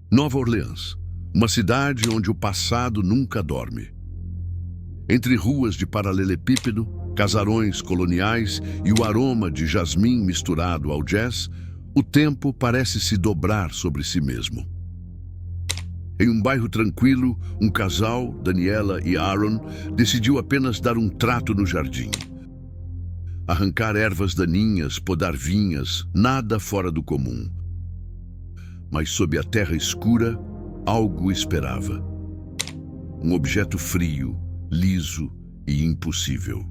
Nova Orleans, uma cidade onde o passado nunca dorme. Entre ruas de paralelepípedo, casarões coloniais e o aroma de jasmim misturado ao jazz, o tempo parece se dobrar sobre si mesmo. Em um bairro tranquilo, um casal, Daniela e Aaron, decidiu apenas dar um trato no jardim. Arrancar ervas daninhas, podar vinhas, nada fora do comum. Mas sob a terra escura, algo esperava. Um objeto frio, liso e impossível.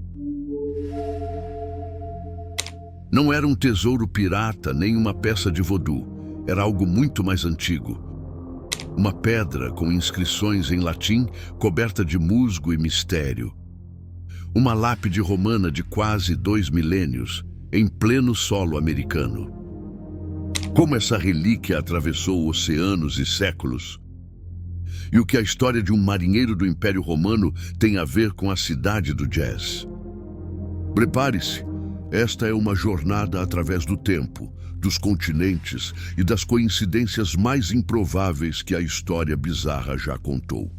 Não era um tesouro pirata nem uma peça de voodoo. Era algo muito mais antigo. Uma pedra com inscrições em latim coberta de musgo e mistério. Uma lápide romana de quase 2 milênios, em pleno solo americano. Como essa relíquia atravessou oceanos e séculos? E o que a história de um marinheiro do Império Romano tem a ver com a cidade do jazz? Prepare-se, esta é uma jornada através do tempo, dos continentes e das coincidências mais improváveis que a história bizarra já contou.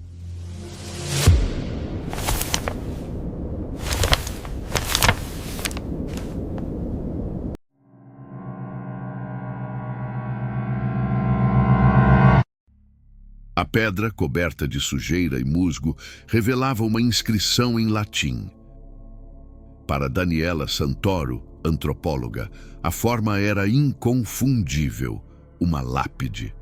A pedra, coberta de sujeira e musgo, revelava uma inscrição em latim. Para Daniela Santoro, antropóloga, a forma era inconfundível, uma lápide.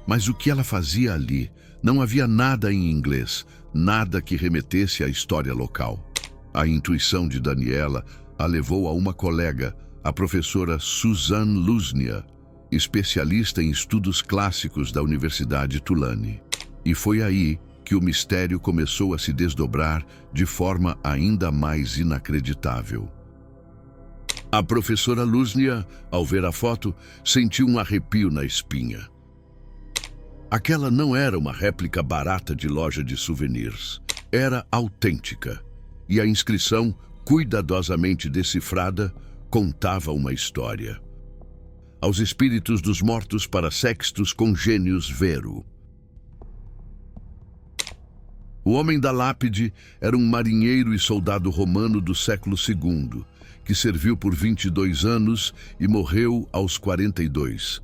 Mas o que ela fazia ali? Não havia nada em inglês, nada que remetesse à história local. A intuição de Daniela a levou a uma colega, a professora Suzanne Lusnia, especialista em estudos clássicos da Universidade Tulane. E foi aí que o mistério começou a se desdobrar de forma ainda mais inacreditável. A professora Lusnia, ao ver a foto, sentiu um arrepio na espinha. Aquela não era uma réplica barata de loja de souvenirs. Era autêntica. E a inscrição, cuidadosamente decifrada, contava uma história. Aos espíritos dos mortos para Sextus Congenius Vero. O homem da lápide era um marinheiro e soldado romano do século II, que serviu por 22 anos e morreu aos 42.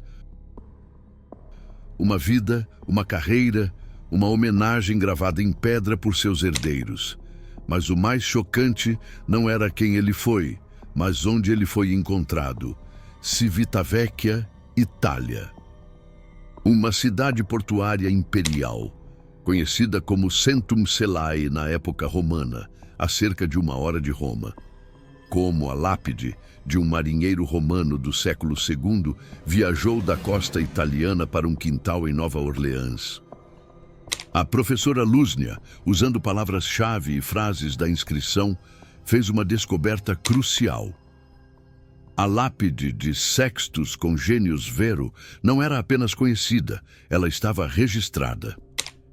Uma vida, uma carreira, uma homenagem gravada em pedra por seus herdeiros. Mas o mais chocante não era quem ele foi, mas onde ele foi encontrado. Civitavecchia, Itália. Uma cidade portuária imperial, conhecida como Centum Cellae na época romana, a cerca de 1 hora de Roma. Como a lápide de um marinheiro romano do século II viajou da costa italiana para um quintal em Nova Orleans. A professora Lusnia, usando palavras-chave e frases da inscrição, fez uma descoberta crucial. A lápide de Sextus Congenius Vero não era apenas conhecida, ela estava registrada.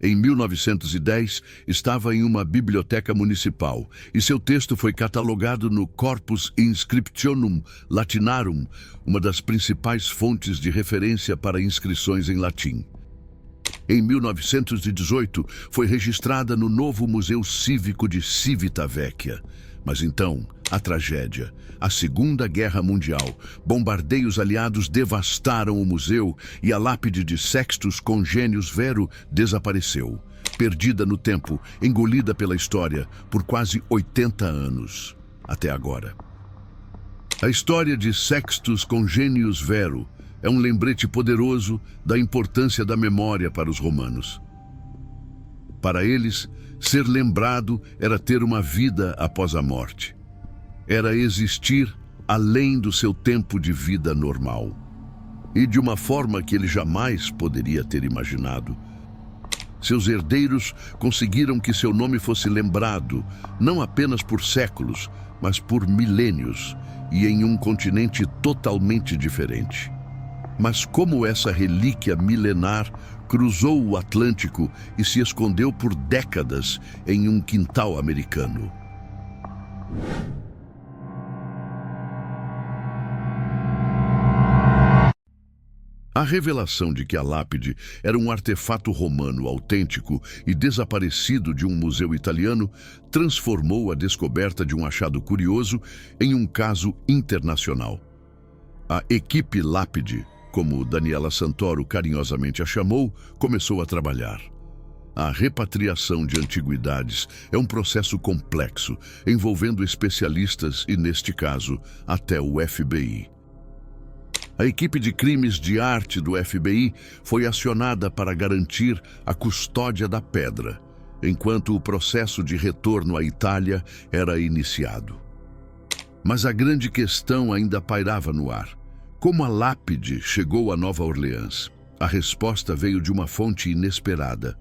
Em 1910, estava em uma biblioteca municipal e seu texto foi catalogado no Corpus Inscriptionum Latinarum, uma das principais fontes de referência para inscrições em latim. Em 1918, foi registrada no novo Museu Cívico de Civitavecchia. Mas então, a tragédia, a Segunda Guerra Mundial, bombardeios aliados devastaram o museu e a lápide de Sextus Congenius Vero desapareceu, perdida no tempo, engolida pela história por quase 80 anos, até agora. A história de Sextus Congenius Vero é um lembrete poderoso da importância da memória para os romanos. Para eles, ser lembrado era ter uma vida após a morte. Era existir além do seu tempo de vida normal. E de uma forma que ele jamais poderia ter imaginado. Seus herdeiros conseguiram que seu nome fosse lembrado, não apenas por séculos, mas por milênios, e em um continente totalmente diferente. Mas como essa relíquia milenar cruzou o Atlântico e se escondeu por décadas em um quintal americano? A revelação de que a lápide era um artefato romano autêntico e desaparecido de um museu italiano transformou a descoberta de um achado curioso em um caso internacional. A equipe Lápide, como Daniela Santoro carinhosamente a chamou, começou a trabalhar. A repatriação de antiguidades é um processo complexo, envolvendo especialistas e, neste caso, até o FBI. A equipe de crimes de arte do FBI foi acionada para garantir a custódia da pedra, enquanto o processo de retorno à Itália era iniciado. Mas a grande questão ainda pairava no ar. Como a lápide chegou a Nova Orleans? A resposta veio de uma fonte inesperada.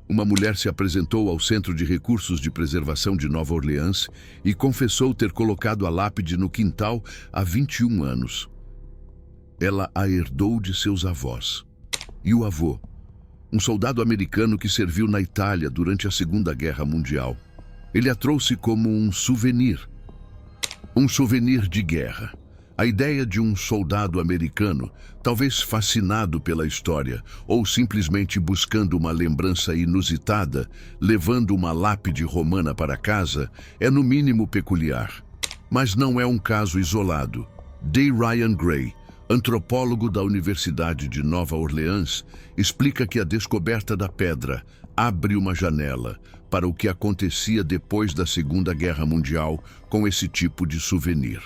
Uma mulher se apresentou ao Centro de Recursos de Preservação de Nova Orleans e confessou ter colocado a lápide no quintal há 21 anos. Ela a herdou de seus avós. E o avô, um soldado americano que serviu na Itália durante a Segunda Guerra Mundial. Ele a trouxe como um souvenir de guerra. A ideia de um soldado americano, talvez fascinado pela história ou simplesmente buscando uma lembrança inusitada, levando uma lápide romana para casa, é no mínimo peculiar. Mas não é um caso isolado. D. Ryan Gray, antropólogo da Universidade de Nova Orleans, explica que a descoberta da pedra abre uma janela para o que acontecia depois da Segunda Guerra Mundial com esse tipo de souvenir.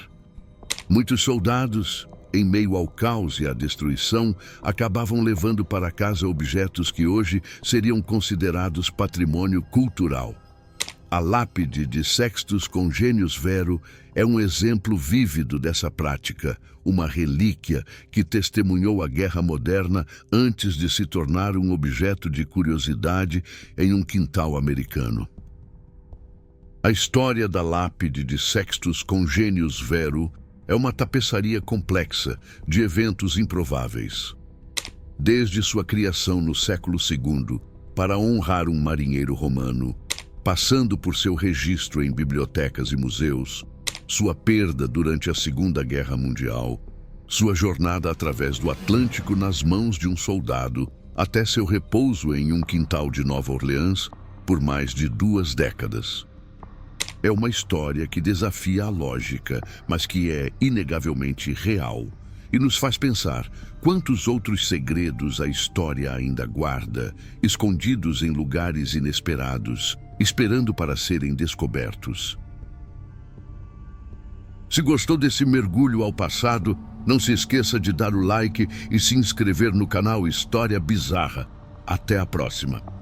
Muitos soldados, em meio ao caos e à destruição, acabavam levando para casa objetos que hoje seriam considerados patrimônio cultural. A lápide de Sextus Congenius Vero é um exemplo vívido dessa prática, uma relíquia que testemunhou a guerra moderna antes de se tornar um objeto de curiosidade em um quintal americano. A história da lápide de Sextus Congenius Vero é uma tapeçaria complexa de eventos improváveis. Desde sua criação no século II, para honrar um marinheiro romano, passando por seu registro em bibliotecas e museus, sua perda durante a Segunda Guerra Mundial, sua jornada através do Atlântico nas mãos de um soldado, até seu repouso em um quintal de Nova Orleans por mais de 2 décadas. É uma história que desafia a lógica, mas que é inegavelmente real e nos faz pensar quantos outros segredos a história ainda guarda, escondidos em lugares inesperados, esperando para serem descobertos. Se gostou desse mergulho ao passado, não se esqueça de dar o like e se inscrever no canal História Bizarra. Até a próxima!